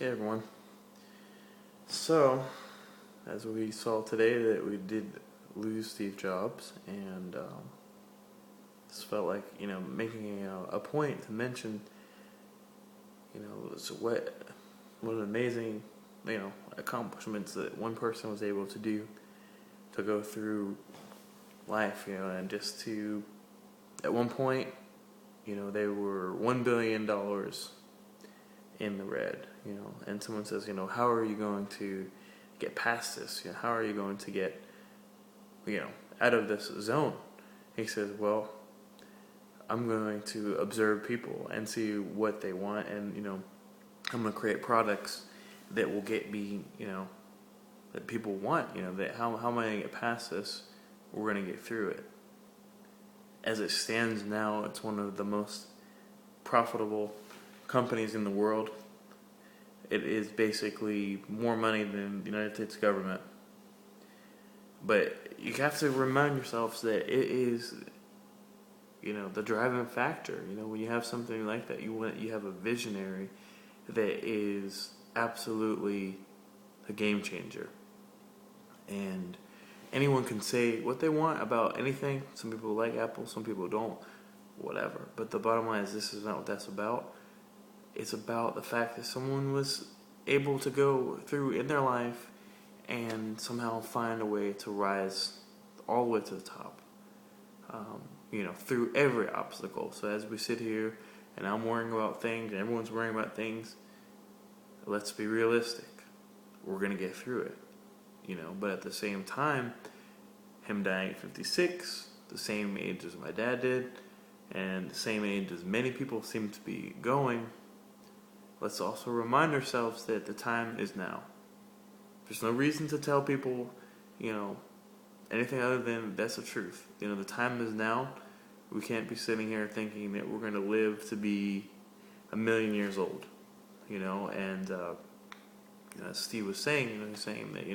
Hey everyone. So, as we saw today, that we did lose Steve Jobs, and this felt like making a point to mention so what an amazing accomplishments that one person was able to do to go through life, and just to at one point, they were $1 billion in the red, and someone says, how are you going to get past this? How are you going to get, out of this zone? He says, well, I'm going to observe people and see what they want, and, I'm going to create products that will get me, that people want, that how am I going to get past this? We're going to get through it. As it stands now, it's one of the most profitable companies in the world. It is basically more money than the United States government. But you have to remind yourselves that it is, the driving factor. When you have something like that, you have a visionary that is absolutely a game changer. And anyone can say what they want about anything. Some people like Apple, some people don't, whatever. But the bottom line is, this is not what that's about. It's about the fact that someone was able to go through in their life and somehow find a way to rise all the way to the top, through every obstacle. So as we sit here and I'm worrying about things and everyone's worrying about things, let's be realistic. We're going to get through it, But at the same time, him dying at 56, the same age as my dad did, and the same age as many people seem to be going, let's also remind ourselves that the time is now. There's no reason to tell people, anything other than that's the truth. The time is now. We can't be sitting here thinking that we're going to live to be 1,000,000 years old, and as Steve was saying, he's saying that,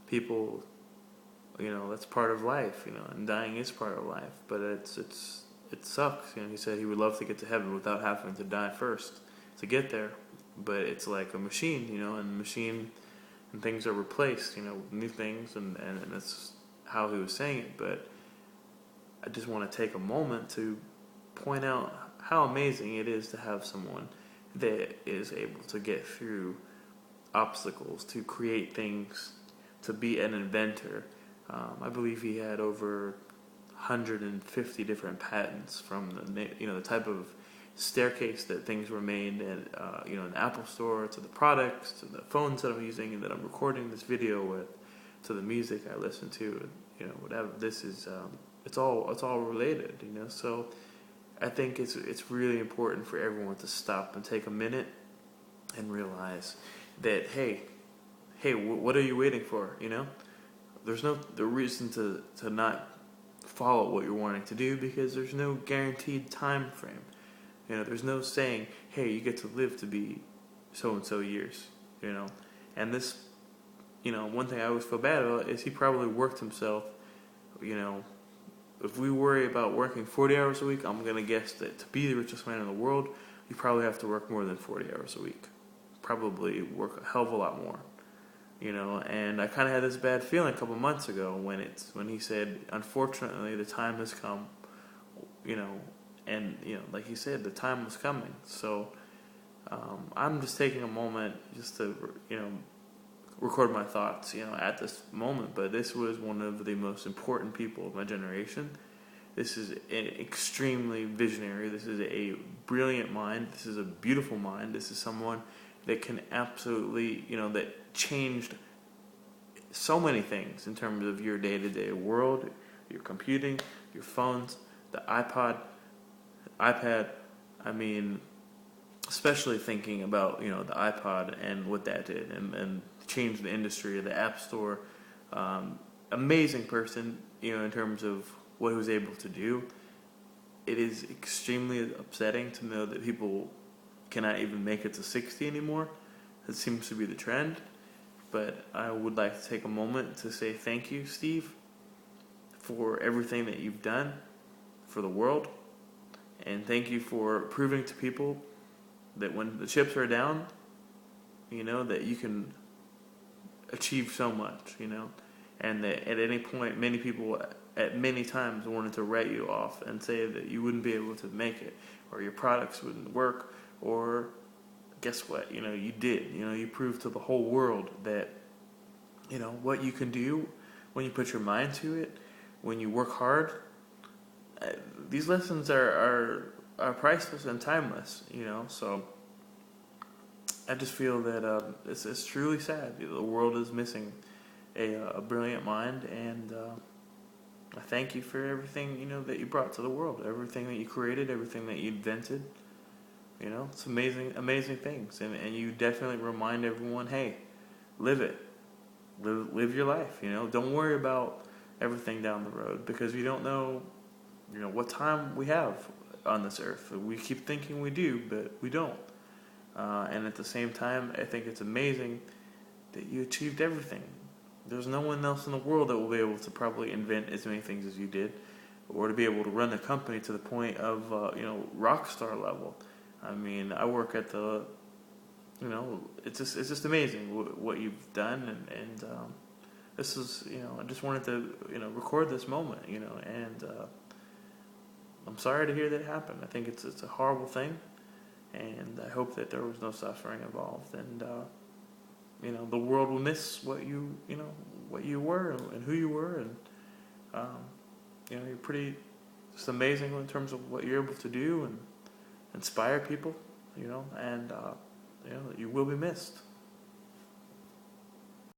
people, that's part of life, and dying is part of life, but it sucks. He said he would love to get to heaven without having to die first to get there, but it's like a machine, and the machine and things are replaced, with new things, and that's how he was saying it. But I just want to take a moment to point out how amazing it is to have someone that is able to get through obstacles, to create things, to be an inventor. I believe he had over 150 different patents, from the type of staircase that things were made at, in the Apple Store, to the products, to the phones that I'm using and that I'm recording this video with, to the music I listen to, whatever. This is it's all related, So I think it's really important for everyone to stop and take a minute and realize that hey, what are you waiting for? There's no the reason to not follow what you're wanting to do, because there's no guaranteed time frame. There's no saying, hey, you get to live to be so and so years. And this, one thing I always feel bad about is he probably worked himself. If we worry about working 40 hours a week, I'm gonna guess that to be the richest man in the world, you probably have to work more than 40 hours a week. Probably work a hell of a lot more. And I kind of had this bad feeling a couple months ago when he said, unfortunately, the time has come, and like he said, the time was coming. So I'm just taking a moment just to record my thoughts, at this moment. But this was one of the most important people of my generation. This is extremely visionary. This is a brilliant mind. This is a beautiful mind. This is someone that can absolutely, that changed so many things in terms of your day-to-day world, your computing, your phones, the iPad. I mean, especially thinking about, the iPod and what that did, and changed the industry of the App Store. Amazing person, in terms of what he was able to do. It is extremely upsetting to know that people cannot even make it to 60 anymore. That seems to be the trend. But I would like to take a moment to say thank you, Steve, for everything that you've done for the world. And thank you for proving to people that when the chips are down, that you can achieve so much, and that at any point, many people at many times wanted to write you off and say that you wouldn't be able to make it, or your products wouldn't work, or guess what? You did. You proved to the whole world that, what you can do when you put your mind to it, when you work hard. These lessons are priceless and timeless, so I just feel that it's truly sad. The world is missing a brilliant mind, and I thank you for everything, that you brought to the world, everything that you created, everything that you invented. It's amazing things, and you definitely remind everyone, hey, live it, live your life. Don't worry about everything down the road, because we don't know, what time we have on this earth. We keep thinking we do, but we don't. And at the same time, I think it's amazing that you achieved everything. There's no one else in the world that will be able to probably invent as many things as you did, or to be able to run a company to the point of rock star level. I mean, I work at the, it's just amazing what you've done, and this is, I just wanted to, record this moment, and I'm sorry to hear that happen. I think it's a horrible thing, and I hope that there was no suffering involved, and the world will miss what you were and who you were, and you're pretty just amazing in terms of what you're able to do and inspire people, and you will be missed.